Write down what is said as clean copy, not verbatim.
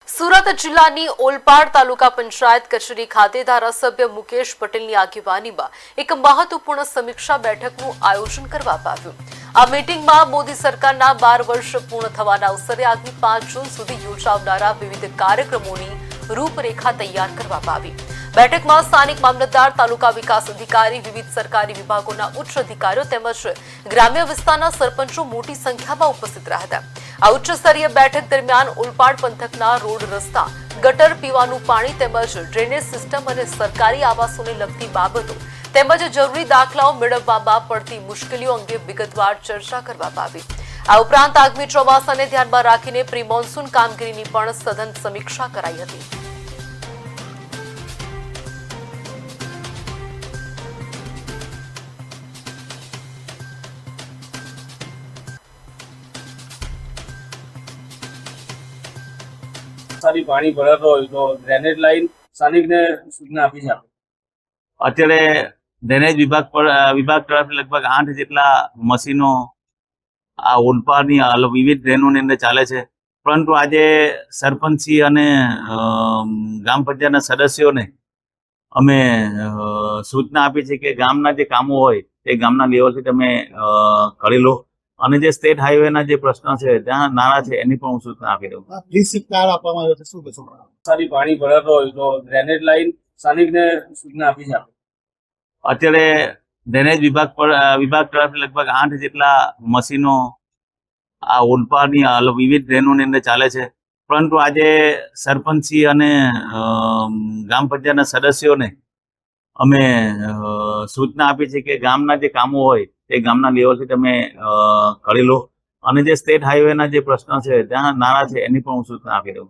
સુરત જિલ્લાની ઓલપાડ તાલુકા પંચાયત કચેરી ખાતે ધારાસભ્ય મુકેશ પટેલની આગેવાનીમાં એક મહત્વપૂર્ણ સમીક્ષા બેઠકનું આયોજન કરવામાં આવ્યું। આ મીટિંગમાં મોદી સરકારના 12 વર્ષ પૂર્ણ થવાના અવસરે આગામી 5 જૂન સુધી યોજાનારા વિવિધ કાર્યક્રમોની રૂપરેખા તૈયાર કરવામાં આવી। બેઠકમાં સ્થાનિક મામલતદાર, તાલુકા વિકાસ અધિકારી, વિવિધ સરકારી વિભાગોના ઉચ્ચ અધિકારીઓ તેમજ ગ્રામ્ય વિસ્તારના સરપંચો મોટી સંખ્યામાં ઉપસ્થિત રહ્યા હતા। આ ઉચ્ચ સ્તરીય બેઠક દરમિયાન ઓલપાડ પંથકના રોડ, રસ્તા, ગટર, પીવાનું પાણી તેમજ ડ્રેનેજ સિસ્ટમ અને સરકારી આવાસોને લગતી બાબતો તેમજ જરૂરી દાખલાઓ મેળવવામાં પડતી મુશ્કેલીઓ અંગે વિગતવાર ચર્ચા કરવામાં આવી। આ ઉપરાંત આગામી ચોમાસાને ધ્યાનમાં રાખીને પ્રી મોન્સૂન કામગીરીની પણ સઘન સમીક્ષા કરાઈ હતી। સારી પાણી ભરાતો હોય તો ડ્રેનેજ લાઈન સ્થાનિકને સૂચના આપી છે। અત્યારે ડ્રેનેજ વિભાગ તરફથી લગભગ 8 જેટલા મશીનો આ ઓલપાડની વિવિધ ડ્રેનોની અંદર ચાલે છે, પરંતુ આજે સરપંચી અને ગ્રામ પંચાયતના સદસ્યોને અમે સૂચના આપી છે કે ગામના જે કામો હોય તે ગામના લેવલથી તમે કરી લો, અને જે સ્ટેટ હાઈવેના જે પ્રશ્નો છે ત્યાં નાણાં છે એની પણ હું સૂચના આપી દઉં। સારી પાણી ભરાતો હોય તો ડ્રેનેજ લાઈન સ્થાનિકને સૂચના આપી છે। અત્યારે ડ્રેનેજ વિભાગ તરફથી લગભગ 8 જેટલા મશીનો આ ઓલપાડની વિવિધ ડ્રેનોની અંદર ચાલે છે, પરંતુ આજે સરપંચી અને ગ્રામ પંચાયતના સદસ્યોને અમે સૂચના આપી છે કે ગામના જે કામો હોય તે ગામના લેવલથી તમે કરી લો, અને જે સ્ટેટ હાઈવેના જે પ્રશ્નો છે ત્યાં નાણાં છે એની પણ હું સૂચના આપી દઉં।